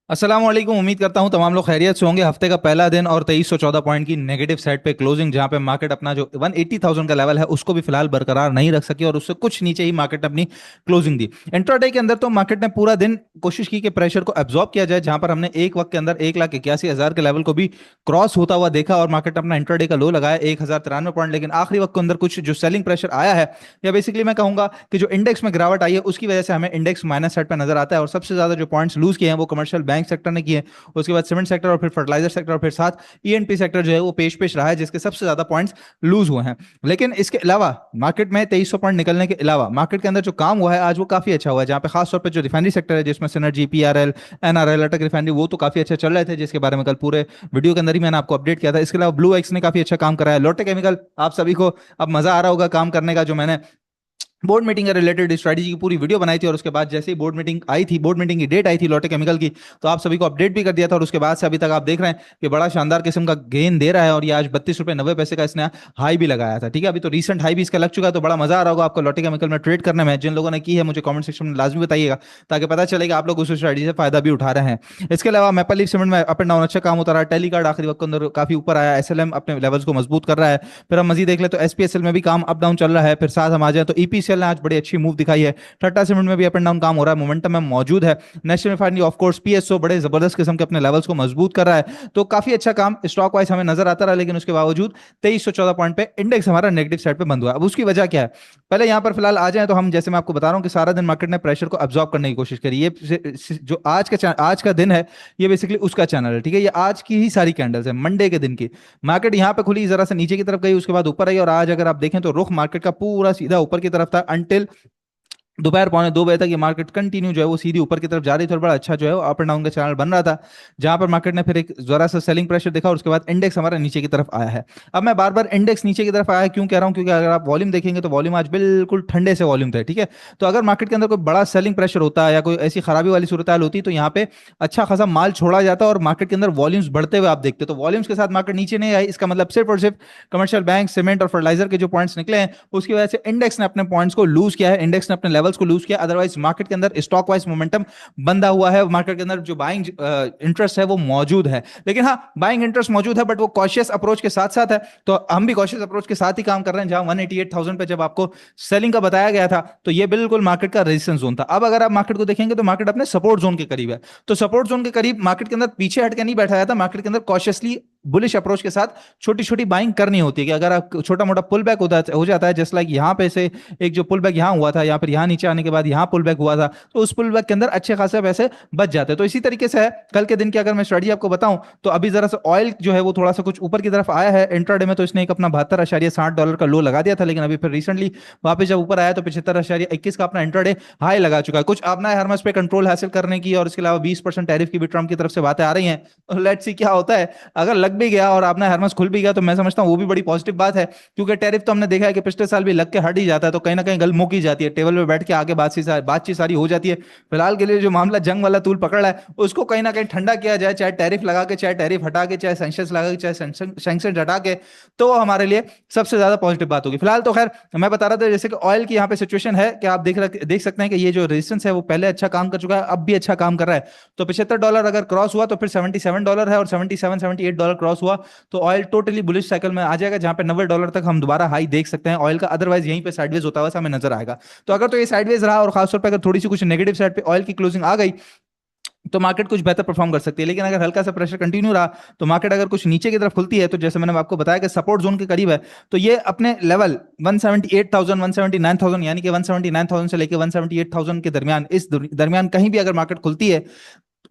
अस्सलाम वालेकुम। उम्मीद करता हूं तमाम लोग खैरियत से होंगे। हफ्ते का पहला दिन और 2314 पॉइंट की नेगेटिव साइड पे क्लोजिंग, जहां पे मार्केट अपना जो 180,000 का लेवल है उसको भी फिलहाल बरकरार नहीं रख सकी और उससे कुछ नीचे ही मार्केट अपनी क्लोजिंग दी। इंट्राडे के अंदर तो मार्केट ने पूरा दिन कोशिश की कि प्रेशर को एब्जॉर्ब किया जाए, जहां पर हमने एक वक्त के अंदर 1,81,000 के लेवल को भी क्रॉस होता हुआ देखा और मार्केट अपना इंट्राडे का लो लगाया 1,093 पॉइंट। लेकिन आखिरी वक्त के अंदर कुछ जो सेलिंग प्रेशर आया है, या बेसिकली मैं कहूंगा कि जो इंडेक्स में गिरावट आई है उसकी वजह से हमें इंडेक्स माइनस साइड पर नजर आता है। और सबसे ज्यादा जो पॉइंट्स लूज किए हैं वो कमर्शियल बैंक सेक्टर ने किए हैं, उसके बाद सीमेंट सेक्टर और फिर फर्टिलाइजर सेक्टर और फिर साथ ईएनपी सेक्टर जो है वो पेश पेश रहा है, जिसके सबसे ज्यादा पॉइंट्स लूज हुए हैं। लेकिन इसके अलावा मार्केट में 2300 पॉइंट निकलने के अलावा मार्केट के अंदर जो काम हुआ है आज वो काफी अच्छा हुआ है, जहां पे खासतौर पर जो रिफाइनरी सेक्टर है जिसमें सिनर्जी, पीआरएल, एनआरएल, अटक रिफाइनरी, वो तो काफी अच्छे चल रहे थे, जिसके बारे में कल पूरे वीडियो के अंदर ही मैंने आपको अपडेट किया था। इसके अलावा ब्लू एक्स ने काफी अच्छा काम कराया। लोटे केमिकल, आप सभी को अब मजा आ रहा होगा काम करने का। जो मैंने बोर्ड मीटिंग के रिलेटेड स्ट्रेटजी की पूरी वीडियो बनाई थी और उसके बाद जैसे ही बोर्ड मीटिंग आई थी, बोर्ड मीटिंग की डेट आई थी लोटे केमिकल की, तो आप सभी को अपडेट भी कर दिया था। और उसके बाद से अभी तक आप देख रहे हैं कि बड़ा शानदार किस्म का गेन दे रहा है और ये आज 32 रुपए 90 पैसे का इसने हाई भी लगाया था। ठीक है, अभी तो रीसेंट हाई भी इसका लग चुका है, तो बड़ा मजा आ रहा होगा आपको लोटे केमिकल में ट्रेड करने में। जिन लोगों ने की है मुझे कमेंट सेक्शन में लाजमी बताइएगा, ताकि पता चलेगा आप लोग उस स्ट्रेटजी से फायदा भी उठा रहे हैं। इसके अलावा मैपल लीफ सीमेंट में अप एंड डाउन अच्छा काम होता रहा। टेली कार्ड आखिरी वक्त के अंदर काफी ऊपर आया। एसएलएम अपने लेवल्स को मजबूत कर रहा है। फिर हम मजीद देख ले तो एसपीएसएल में भी काम अप डाउन चल रहा है। फिर साथ हम आ जाए तो ईपीसीएल ने आज बड़ी अच्छी मूव दिखाई है। टाटा सीमेंट में भी अप एंड डाउन काम हो रहा है, मोमेंटम में मौजूद है। National refinery of course PSO बड़े जबरदस्त किस्म के अपने लेवल्स को मजबूत कर रहा है। तो काफी अच्छा काम स्टॉक वाइज हमें नजर आता रहा, लेकिन उसके बावजूद 2314 पॉइंट पे इंडेक्स हमारा नेगेटिव साइड पे बंद हुआ। अब उसकी वजह क्या है, पहले यहां पर फिलहाल आ जाए तो हम जैसे मैं आपको बता रहा हूं कि सारा दिन मार्केट ने प्रेशर को अब्सॉर्ब करने की कोशिश करी। ये जो आज का दिन है ये बेसिकली उसका चैनल है। ठीक है, ये आज की ही सारी कैंडल्स है, मंडे के दिन की। मार्केट यहां पे खुली, जरा सा नीचे की तरफ गई, उसके बाद ऊपर आई और आज अगर आप देखें तो रुख मार्केट का पूरा सीधा ऊपर की तरफ था अंटिल दोपहर 1:45 तक। ये मार्केट कंटिन्यू जो है वो सीधी ऊपर की तरफ जा रही थी और बड़ा अच्छा जो है वो अप एंड डाउन का चैनल बन रहा था, जहां पर मार्केट ने फिर एक जरा सा सेलिंग प्रेशर देखा और उसके बाद इंडेक्स हमारा नीचे की तरफ आया है। अब मैं बार बार इंडेक्स नीचे की तरफ आया क्यों कह रहा हूं, क्योंकि अगर आप वॉल्यूम देखेंगे तो वॉल्यूम आज बिल्कुल ठंडे से वॉल्यूम थे। ठीक है, तो अगर मार्केट के अंदर कोई बड़ा सेलिंग प्रेशर होता है या कोई ऐसी खराबी वाली सूरत होती तो यहाँ पे अच्छा खासा माल छोड़ा जाता और मार्केट के अंदर वॉल्यूम्स बढ़ते हुए आप देखते। तो वॉल्यूम्स के साथ मार्केट नीचे नहीं आई, इसका मतलब सिर्फ और सिर्फ कमर्शियल बैंक, सीमेंट और फर्टिलाइजर के जो पॉइंट्स निकले हैं उसकी वजह से इंडेक्स ने अपने पॉइंट्स को लूज किया है, इंडेक्स ने अपने लेवल्स को लूज किया। अदरवाइज मार्केट के अंदर स्टॉक वाइज मोमेंटम बंधा हुआ है, मार्केट के अंदर जो बाइंग इंटरेस्ट है वो मौजूद है। लेकिन हाँ, बाइंग इंटरेस्ट मौजूद है बट वो कॉशियस अप्रोच के साथ साथ है। तो हम भी कॉशियस अप्रोच के साथ ही काम कर रहे हैं। जहां 188,000 पे जब आपको सेलिंग का बताया गया था तो ये बिल्कुल मार्केट का रेजिस्टेंस जोन था। अब अगर आप मार्केट को देखेंगे तो मार्केट अपने सपोर्ट जोन के करीब है। तो सपोर्ट जोन के करीब मार्केट के अंदर पीछे हटके नहीं बैठा जाता, मार्केट के अंदर कॉशियसली बुलिश अप्रोच के साथ छोटी छोटी बाइंग करनी होती है। कि अगर आप छोटा मोटा पुल बैक हो जाता है, जैसे लाइक यहाँ पे से एक जो पुल बैक यहाँ हुआ था, या फिर यहाँ नीचे आने के बाद यहाँ पुल बैक हुआ था, तो उस पुल बैक के अंदर अच्छे खासे पैसे बच जाते हैं। तो इसी तरीके से है कल के दिन की अगर मैं स्टडी आपको बताऊं तो अभी जरा सा ऑयल जो है वो थोड़ा सा कुछ ऊपर की तरफ आया है। इंट्राडे में तो इसने एक अपना 72.60 का लो लगा दिया था, लेकिन अभी फिर रिसेंटली वापस जब ऊपर आया तो 75.21 का अपना इंट्राडे हाई लगा चुका है। कुछ अपना हरमस पे कंट्रोल हासिल करने की और इसके अलावा 20% टैरिफ की भी ट्रम्प की तरफ से बातें आ रही हैं। लेट्स सी क्या होता है। अगर लग भी गया और अपना हरमस खुल भी गया तो मैं समझता हूँ वो भी बड़ी पॉजिटिव बात है, क्योंकि टैरिफ तो हमने देखा है कि पिछले साल भी लग के हट ही जाता है, तो कहीं ना कहीं गल मुक ही जाती है, टेबल पे बैठ के आगे बातचीत सारी हो जाती है। फिलहाल के लिए जो मामला जंग वाला तूल पकड़ रहा है उसको कहीं ना कहीं ठंडा किया जाए, चाहे टैरिफ लगा के, चाहे टैरिफ हटा के, चाहे सैंक्शंस लगा के, चाहे सैंक्शन हटा के, तो हमारे लिए सबसे ज्यादा पॉजिटिव बात होगी। फिलहाल तो खैर मैं बता रहा था जैसे कि ऑयल की यहाँ पे सिचुएशन है कि आप देख सकते हैं कि ये जो रेजिस्टेंस है वो पहले अच्छा काम कर चुका है, अब भी अच्छा काम कर रहा है। तो $75 अगर क्रॉस हुआ तो फिर $77 है, और 77-78 क्रॉस हुआ तो ऑयल टोटली बुलिश साइकिल में आ जाएगा, जहां पे $90 तक हम दोबारा हाई देख सकते हैं ऑयल का। अदरवाइज यहीं पे साइडवेज होता हुआ हमें नजर आएगा। तो अगर तो ये साइडवेज रहा और खासतौर पर अगर थोड़ी सी कुछ नेगेटिव साइड पे ऑयल की क्लोजिंग आ गई तो मार्केट कुछ बेहतर परफॉर्म कर सकती है। लेकिन अगर हल्का सा प्रेशर कंटिन्यू रहा तो मार्केट अगर कुछ नीचे की तरफ खुलती है तो जैसे मैंने आपको बताया कि सपोर्ट जोन के करीब है, तो ये अपने लेवल 178,000 179,000 यानी कि 179,000 से लेकर 178,000 के दरमियान, इस दरमियान कहीं भी अगर मार्केट खुलती है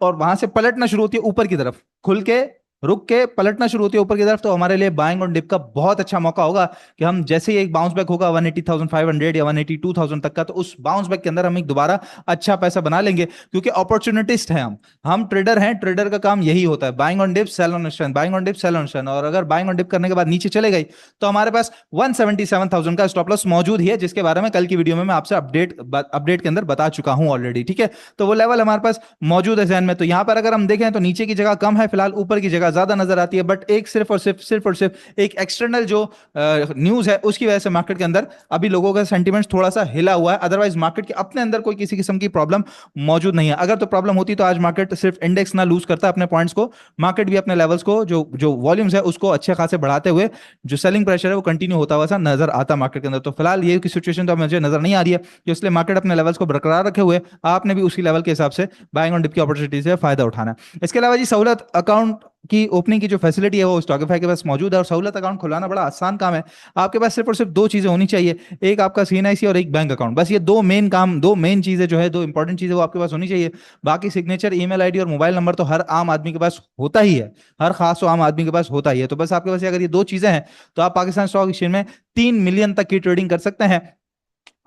और वहां से पलटना शुरू होती है ऊपर की तरफ, खुल के रुक के पलटना शुरू होती है ऊपर की तरफ, तो हमारे लिए बाइंग और डिप का बहुत अच्छा मौका होगा कि हम जैसे ही एक बाउंस बैक होगा 180,500 या 182,000 तक का, तो उस बाउंस बैक के अंदर हम एक दोबारा अच्छा पैसा बना लेंगे, क्योंकि अपॉर्चुनिटिस्ट हैं हम ट्रेडर हैं। ट्रेडर का काम यही होता है, buying on dip sell on strength, buying on dip sell on strength. और अगर बाइंग ऑन डिप करने के बाद नीचे चले गई तो हमारे पास 177,000 का स्टॉप लॉस मौजूद ही है, जिसके बारे में कल की वीडियो में मैं आपसे अपडेट के अंदर बता चुका हूं ऑलरेडी। ठीक है, तो वो लेवल हमारे पास मौजूद है जहन में। तो यहां पर अगर हम देखें तो नीचे की जगह कम है फिलहाल, ऊपर की जगह जगह ज्यादा नजर आती है, बट एक सिर्फ और सिर्फ एक एक्सटर्नल जो न्यूज है उसकी वजह से मार्केट के अंदर अभी लोगों का सेंटीमेंट थोड़ा सा हिला हुआ है। अदरवाइज मार्केट के अपने अंदर कोई किसी किस्म की प्रॉब्लम मौजूद नहीं है। अगर तो प्रॉब्लम होती तो आज मार्केट सिर्फ इंडेक्स ना लूज करता अपने पॉइंट्स को, मार्केट भी अपने लेवल्स को जो जो वॉल्यूम्स है उसको अच्छे खासे बढ़ाते हुए जो सेलिंग प्रेशर है वो कंटिन्यू होता हुआ सा नजर आता मार्केट के अंदर। तो फिलहाल ये की सिचुएशन तो मुझे नजर नहीं आ रही है, तो इसलिए मार्केट अपने लेवल्स को बरकरार रखे हुए आपने भी उसी लेवल के हिसाब से बाइंग ऑन डिप की अपॉर्चुनिटी से फायदा उठाना है। इसके अलावा जी सहूलत अकाउंट की ओपनिंग की जो फैसिलिटी है वो स्टॉकिफाई के पास मौजूद है, और सहूलत अकाउंट खुलाना बड़ा आसान काम है। आपके पास सिर्फ और सिर्फ दो चीजें होनी चाहिए, एक आपका सीएनआईसी और एक बैंक अकाउंट। बस ये दो मेन काम, दो मेन चीजें जो है, दो इंपॉर्टेंट चीजें वो आपके पास होनी चाहिए। बाकी सिग्नेचर, ईमेल आईडी और मोबाइल नंबर तो हर आम आदमी के पास होता ही है, हर खास आम आदमी के पास होता ही है। तो बस आपके पास अगर ये दो चीजें हैं तो आप पाकिस्तान स्टॉक एक्सचेंज में 3 मिलियन तक की ट्रेडिंग कर सकते हैं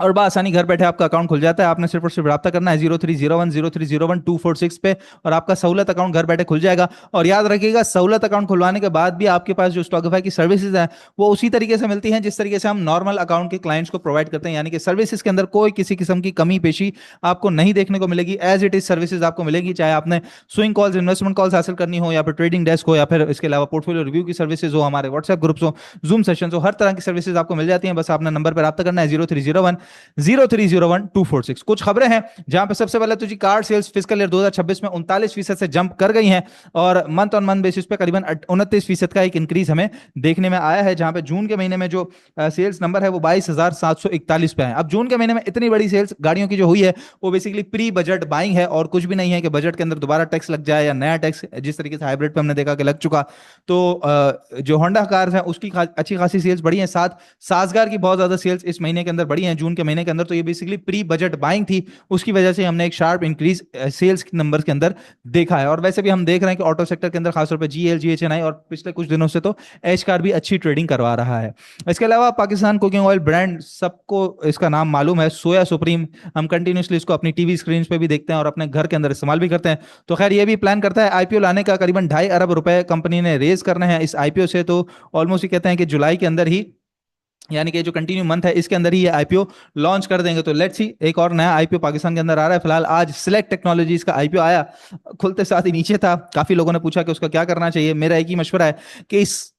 और बआसानी घर बैठे आपका अकाउंट खुल जाता है। आपने सिर्फ और सिर्फ रब्ता करना है 0301 पे और आपका सहूलत अकाउंट घर बैठे खुल जाएगा। और याद रखिएगा, सहूलत अकाउंट खुलवाने के बाद भी आपके पास जो स्टॉकिफाई की सर्विसेज हैं वो उसी तरीके से मिलती हैं जिस तरीके से हम नॉर्मल अकाउंट के क्लाइंट्स को प्रोवाइड करते हैं, यानी कि सर्विसेज के अंदर कोई किसी किस्म की कमी पेशी आपको नहीं देखने को मिलेगी। एज इट इज सर्विसेज आपको मिलेगी, चाहे आपने स्विंग कॉल्स, इन्वेस्टमेंट कॉल्स हासिल करनी हो, या फिर ट्रेडिंग डेस्क हो, या फिर इसके अलावा पोर्टफोलियो रिव्यू की सर्विसेज हो, हमारे व्हाट्सएप ग्रुप्स हो, जूम सेशन हो, हर तरह की सर्विसेज आपको मिल जाती हैं। बस आपने नंबर पर रब्ता करना है 0301 कुछ खबरें हैं जहां पे सबसे पहले तो जी कार सेल्स फिस्कल ईयर 2026 में 39% से जंप कर गई हैं और मंथ ऑन मंथ बेसिस पे करीबन 29% का एक इंक्रीज हमें देखने में आया है, जहां पे जून के महीने में जो सेल्स नंबर है वो 22,741 पे है। अब जून के महीने में इतनी बड़ी सेल्स गाड़ियों की जो हुई है वो बेसिकली प्री बजट बाइंग है और कुछ भी नहीं है कि बजट के अंदर दोबारा टैक्स लग जाए या नया टैक्स जिस तरीके से हाइब्रिड पे हमने देखा कि लग चुका। तो जो होंडा कार्स है उसकी अच्छी खासी सेल्स बढ़ी है, साथ साजगार की बहुत ज्यादा सेल्स इस महीने के अंदर बढ़ी है, जून के महीने के अंदर। तो ये बेसिकली प्री बजट बाइंग थी, उसकी वजह से हमने एक शार्प इंक्रीज सेल्स नंबर्स के अंदर देखा है। और वैसे भी हम देख रहे हैं कि ऑटो सेक्टर के अंदर खासतौर पे जीएल, जीएचएनआई और पिछले कुछ दिनों से तो एच कार भी अच्छी ट्रेडिंग करवा रहा है। इसके अलावा पाकिस्तान कुकिंग ऑयल ब्रांड, सबको इसका नाम मालूम है, सोया सुप्रीम, हम कंटिन्यूसली इसको अपनी टीवी स्क्रीन पे भी देखते हैं और अपने घर के अंदर इस्तेमाल भी करते हैं। तो खैर ये भी प्लान करता है आईपीओ लाने का, करीबन 2.5 अरब रुपए कंपनी ने रेज करने हैं इस आईपीओ से। तो ऑलमोस्ट ये कहते हैं कि जुलाई के अंदर ही, यानी कि जो कंटिन्यू मंथ है इसके अंदर ही ये आईपीओ लॉन्च कर देंगे। तो लेट्स सी, एक और नया आईपीओ पाकिस्तान के अंदर आ रहा है। फिलहाल आज सिलेक्ट टेक्नोलॉजीज का आईपीओ आया, खुलते साथ ही नीचे था। काफी लोगों ने पूछा कि उसका क्या करना चाहिए। मेरा एक ही मशवरा है कि इस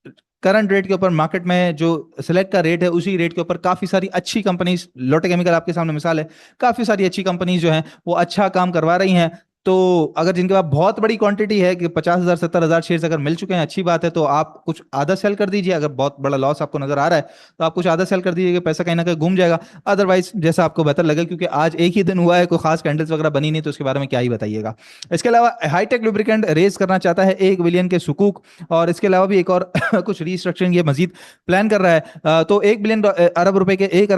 करंट रेट के ऊपर, मार्केट में जो सिलेक्ट का रेट है उसी रेट के ऊपर काफी सारी अच्छी कंपनीज, लोटे केमिकल आपके सामने मिसाल है, काफी सारी अच्छी कंपनीज जो हैं वो अच्छा काम करवा रही हैं। तो अगर जिनके पास बहुत बड़ी क्वांटिटी है कि 50,000 70,000 शेयर्स अगर मिल चुके हैं, अच्छी बात है, तो आप कुछ आधा सेल कर दीजिए। अगर बहुत बड़ा लॉस आपको नजर आ रहा है तो आप कुछ आधा सेल कर दीजिए कि पैसा कहीं ना कहीं घूम जाएगा। अदरवाइज जैसा आपको बेहतर लगे, क्योंकि आज एक ही दिन हुआ है, कोई खास कैंडल्स वगैरह बनी नहीं, तो उसके बारे में क्या ही बताइएगा। इसके अलावा हाईटेक लुब्रिकेंट रेज करना चाहता है 1 बिलियन के सुकूक, और इसके अलावा भी एक और कुछ रीस्ट्रक्चरिंग ये मजीद प्लान कर रहा है। तो 1 अरब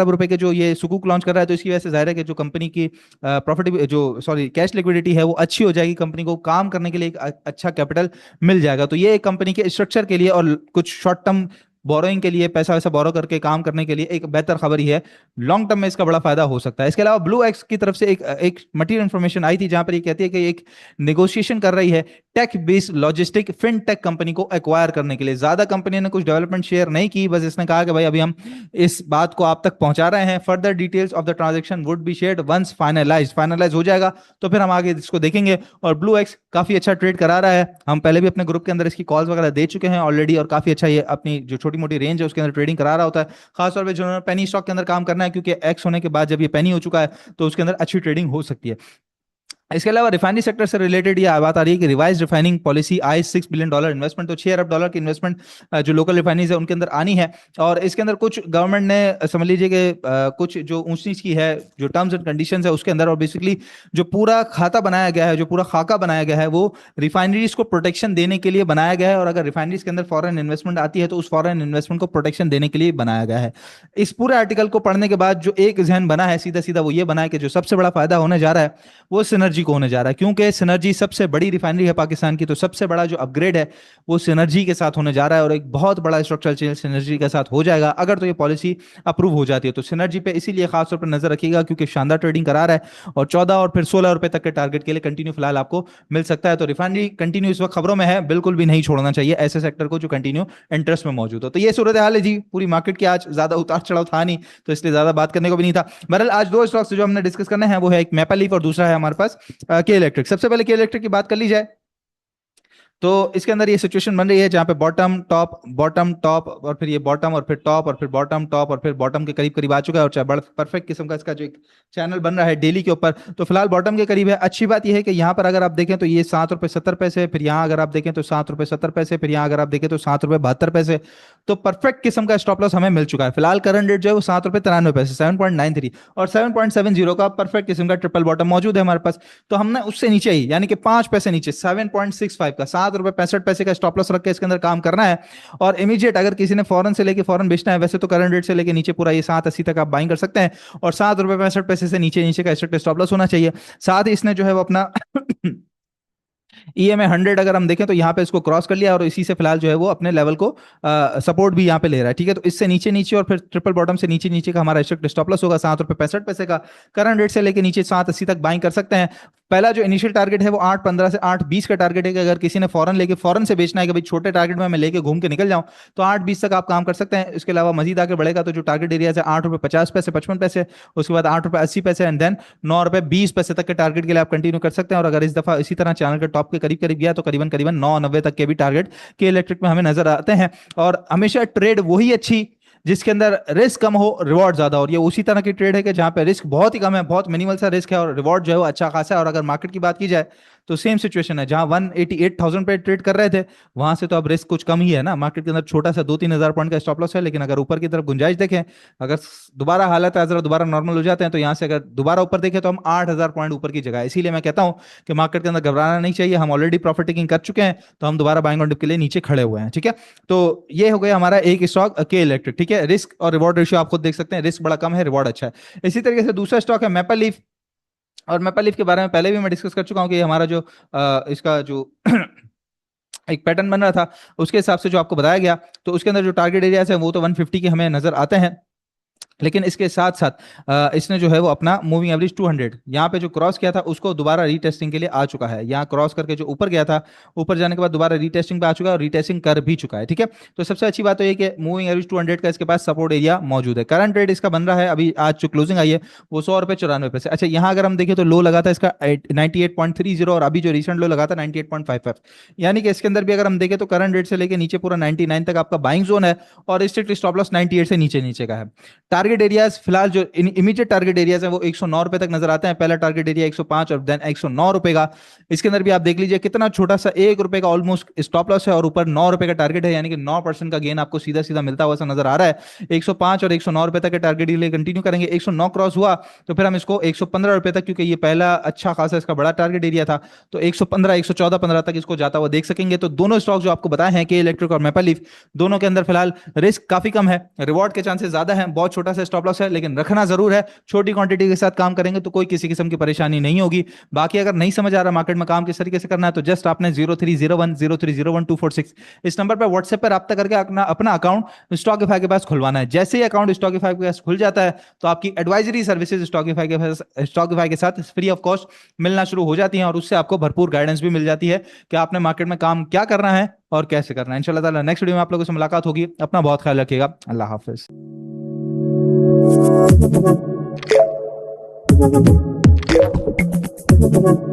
रुपए के जो ये सुकूक लॉन्च कर रहा है, तो इसकी वजह से जाहिर है कि जो कंपनी की प्रॉफिट, जो सॉरी कैश लिक्विडिटी है वो अच्छी हो जाएगी, कंपनी को काम करने के लिए एक अच्छा कैपिटल मिल जाएगा। तो ये एक कंपनी के स्ट्रक्चर के लिए और कुछ शॉर्ट टर्म बोरोइंग के लिए, पैसा वैसा बोरो करके काम करने के लिए एक बेहतर खबर ही है। लॉन्ग टर्म में इसका बड़ा फायदा हो सकता है। इसके अलावा ब्लू एक्स की तरफ से एक मटेरियल इंफॉर्मेशन आई थी जहां पर ये कहती है कि एक नेगोशिएशन कर रही है tech based logistic fintech company को एक्वायर करने के लिए। ज्यादा कंपनी ने कुछ डेवलपमेंट शेयर नहीं की, बस इसने कहा कि भाई अभी हम इस बात को आप तक पहुंचा रहे हैं। Further details of the transaction would be shared once finalize हो जाएगा तो फिर हम आगे इसको देखेंगे। और ब्लू एक्स काफी अच्छा ट्रेड करा रहा है, हम पहले भी अपने ग्रुप के अंदर इसकी कॉल्स वगैरह दे चुके हैं ऑलरेडी, और काफी अच्छा ये अपनी जो छोटी मोटी रेंज है उसके अंदर ट्रेडिंग करा रहा होता है। खासतौर पर जिन्होंने पेनी स्टॉक के अंदर काम करना है, क्योंकि एक्स होने के बाद जब ये पेनी हो चुका है तो उसके अंदर अच्छी ट्रेडिंग हो सकती है। इसके अलावा रिफाइनरी सेक्टर से रिलेटेड ये बात आ रही है कि रिवाइज रिफाइनिंग पॉलिसी आई $6 बिलियन इन्वेस्टमेंट, तो 6 अरब डॉलर की इन्वेस्टमेंट जो लोकल रिफाइनरीज है उनके अंदर आनी है। और इसके अंदर कुछ गवर्नमेंट ने समझ लीजिए कि कुछ जो ऊंच नीच की है, जो टर्म्स एंड कंडीशंस है उसके अंदर, और बेसिकली जो पूरा खाता बनाया गया है, जो पूरा खाका बनाया गया है, वो रिफाइनरीज को प्रोटेक्शन देने के लिए बनाया गया है। और अगर रिफाइनरीज के अंदर फॉरेन इन्वेस्टमेंट आती है तो उस फॉरेन इन्वेस्टमेंट को प्रोटेक्शन देने के लिए बनाया गया है। इस पूरे आर्टिकल को पढ़ने के बाद जो एक जहन बना है सीधा सीधा वो ये बना है कि जो सबसे बड़ा फायदा होने जा रहा है वो सिनर्जी को होने जा रहा है, क्योंकि सिनर्जी सबसे बड़ी रिफाइनरी है पाकिस्तान की, तो सबसे बड़ा जो अपग्रेड है वो सिनर्जी के साथ होने जा रहा है, और एक बहुत बड़ा स्ट्रक्चरल चेंज सिनर्जी के साथ हो जाएगा अगर तो ये पॉलिसी अप्रूव हो जाती है। तो सिनर्जी पे इसीलिए खासतौर पर नजर रखिएगा क्योंकि शानदार ट्रेडिंग करा रहा है, और 14 और फिर 16 रुपए तक के टारगेट के लिए कंटिन्यू फिलहाल आपको मिल सकता है। तो रिफाइनरी कंटिन्यू इस वक्त खबरों में है, बिल्कुल भी नहीं छोड़ना चाहिए ऐसे सेक्टर को जो कंटिन्यू इंटरेस्ट में मौजूद हो। तो ये सूरत हाल है जी पूरी मार्केट की। आज ज्यादा उतार चढ़ाव था नहीं, तो इसलिए ज्यादा बात करने को भी नहीं था। बहरहाल आज दो स्टॉक्स जो हमने डिस्कस करने हैं वो है एक मैपल लीफ और दूसरा है हमारे पास के इलेक्ट्रिक। सबसे पहले के इलेक्ट्रिक की बात कर ली जाए तो इसके अंदर ये सिचुएशन बन रही है जहाँ पे बॉटम टॉप और फिर ये बॉटम और फिर टॉप और फिर बॉटम टॉप और फिर बॉटम के करीब करीब आ चुका है, और चाहे बड़ा परफेक्ट किस्म का इसका जो एक चैनल बन रहा है डेली के ऊपर, तो फिलहाल बॉटम के करीब है। अच्छी बात यह है कि यहाँ पर अगर आप देखें तो ये ₹7.70, फिर यहाँ अगर आप देखें तो ₹7.70, फिर यहाँ अगर आप देखें तो ₹7.72, तो परफेक्ट किस्म का स्टॉप लॉस हमें मिल चुका है। फिलहाल करंट रेट जो है वो ₹7.93, 7.93 और 7.70 का परफेक्ट किस्म का ट्रिपल बॉटम मौजूद है हमारे पास। तो हमने उससे नीचे ही यानी कि 5 पैसे नीचे 7.65 का ₹7.65 का स्टॉप लॉस रख के इसके अंदर काम करना है। और इमीडिएट अगर किसी ने फौरन से लेके फौरन बेचना है, वैसे तो करंट रेट से लेके नीचे पूरा ये 7.80 तक आप बाइंग कर सकते हैं, और ₹7.65 से नीचे नीचे का स्टॉप लॉस होना चाहिए। साथ ही इसने जो है वो अपना EMA 100 अगर हम देखें तो यहाँ पे इसको क्रॉस कर लिया, और इसी से फिलहाल जो है वो अपने लेवल को सपोर्ट भी यहाँ पे ले रहा है। ठीक है, तो इससे नीचे नीचे और फिर ट्रिपल बॉटम से नीचे नीचे का हमारा स्टॉप लॉस होगा ₹7.65 का। करंट रेट से लेके नीचे 7.80 तक बाइंग कर सकते हैं। पहला जो इनिशियल टारगेट है वो 8.15 से 8.20 का टारगेट है कि अगर किसी ने फौरन से बेचना है कि भाई छोटे टारगेट में मैं लेके घूम के निकल जाऊं, तो 8.20 तक आप काम कर सकते हैं। इसके अलावा मजीद आगे बढ़ेगा तो जो टारगेट एरिया है ₹8.50, 55 उसके बाद ₹8.80 एंड देन ₹9.20 तक के टारगेट के लिए आप कंटिन्यू कर सकते हैं। और अगर इस दफा इसी तरह चैनल के टॉप के करीब करीब गया तो करीबन करीबन 9.90 तक के भी टारगेट के इलेक्ट्रिक में हमें नजर आते हैं। और हमेशा ट्रेड वही अच्छी जिसके अंदर रिस्क कम हो रिवॉर्ड ज्यादा हो, और ये उसी तरह की ट्रेड है कि जहां पे रिस्क बहुत ही कम है, बहुत मिनिमल सा रिस्क है, और रिवॉर्ड जो है वो अच्छा खासा है। और अगर मार्केट की बात की जाए तो सेम सिचुएशन है, जहां 188,000 पे ट्रेड कर रहे थे, वहां से तो अब रिस्क कुछ कम ही है ना। मार्केट के अंदर छोटा सा 2-3 हजार पॉइंट का स्टॉप लॉस है, लेकिन अगर ऊपर की तरफ गुंजाइश देखें, अगर दोबारा हालत है जरा दोबारा नॉर्मल हो जाते हैं, तो यहाँ से अगर दोबारा ऊपर देखें तो हम 8,000 पॉइंट ऊपर की जगह है। इसीलिए मैं कहता हूं कि मार्केट के अंदर घबराना नहीं चाहिए। हम ऑलरेडी प्रॉफिट टेकिंग कर चुके हैं, तो हम दोबारा बाइंग ऑन डिप के लिए नीचे खड़े हुए हैं। ठीक है, तो ये हो गया हमारा एक स्टॉक के इलेक्ट्रिक। ठीक है, रिस्क और रिवॉर्ड रेशियो आप खुद देख सकते हैं, रिस्क बड़ा कम है, रिवॉर्ड अच्छा है। इसी तरीके से दूसरा स्टॉक है मैपल लीफ, और मैपल लीफ के बारे में पहले भी मैं डिस्कस कर चुका हूं कि हमारा जो इसका जो एक पैटर्न बन रहा था उसके हिसाब से जो आपको बताया गया, तो उसके अंदर जो टारगेट एरियाज है वो तो 150 के हमें नजर आते हैं, लेकिन इसके साथ साथ इसने जो है वो अपना मूविंग एवरेज 200 यहाँ पे जो क्रॉस किया था उसको दोबारा रीटेस्टिंग के लिए आ चुका है। यहाँ क्रॉस करके जो ऊपर गया था, ऊपर जाने के बाद दोबारा रीटेस्टिंग पे आ चुका है, और रीटेस्टिंग कर भी चुका है। ठीक है, तो सबसे अच्छी बात तो ये कि मूविंग एवरेज 200 का इसके पास सपोर्ट एरिया मौजूद है। करंट रेट इसका बन रहा है अभी आज जो क्लोजिंग आई है वो ₹100.94। अच्छा, यहाँ अगर हम देखें तो लो लगा था इसका 98.30, और अभी जो रिसेंट लो लगा था 98.55, यानी कि इसके अंदर भी अगर हम देखें तो करंट रेट से लेकर नीचे पूरा 99 तक आपका बाइंग जोन है, और स्ट्रिक्ट स्टॉप लॉस 98 से नीचे नीचे का है। टारगेट एरियाज फिलहाल जो इमीडिएट टारगेट एरियाज है वो ₹109 तक नजर आते हैं। पहला टारगेट एरिया 105 और देन ₹109 का। इसके अंदर भी आप देख लीजिए कितना छोटा सा ₹1 का ऑलमोस्ट स्टॉप लॉस है, और ऊपर ₹9 का टारगेट है, यानी कि 9% का गेन आपको सीधा सीधा मिलता हुआ नजर आ रहा है। 105 और ₹109 तक के टारगेट के लिए कंटिन्यू करेंगे। 109 क्रॉस हुआ तो फिर हम इसको ₹115 तक, क्योंकि ये पहला अच्छा खासा इसका बड़ा टारगेट एरिया था, तो 115 114-15 तक इसको जाता हुआ देख सकेंगे। तो दोनों स्टॉक जो आपको बताए हैं के इलेक्ट्रिक और मैपल लीफ, दोनों के अंदर फिलहाल रिस्क काफी कम है, रिवॉर्ड के चांसेस ज्यादा है, बहुत छोटा सा स्टॉप लॉस है, लेकिन रखना जरूर है। छोटी क्वांटिटी के साथ काम करेंगे तो कोई किसी किस्म की परेशानी नहीं होगी। बाकी अगर नहीं समझ आ रहा मार्केट में काम किस तरीके से करना है, तो जस्ट आपने 03010301 इस नंबर पर व्हाट्सएप पर रब्ता करके अपना अकाउंट स्टॉकिफाई के पास खुलवाना है। जैसे ही अकाउंट स्टॉकिफाई के पास खुल जाता है तो आपकी एडवाइजरी सर्विसेज स्टॉकिफाई के साथ फ्री ऑफ कॉस्ट मिलना शुरू हो जाती हैं, और उससे आपको भरपूर गाइडेंस भी मिल जाती है कि आपने मार्केट में काम क्या करना है और कैसे करना है। इंशाल्लाह ताला नेक्स्ट वीडियो में आप लोगों से मुलाकात होगी। अपना बहुत ख्याल रखिएगा। अल्लाह हाफिज। Thank you.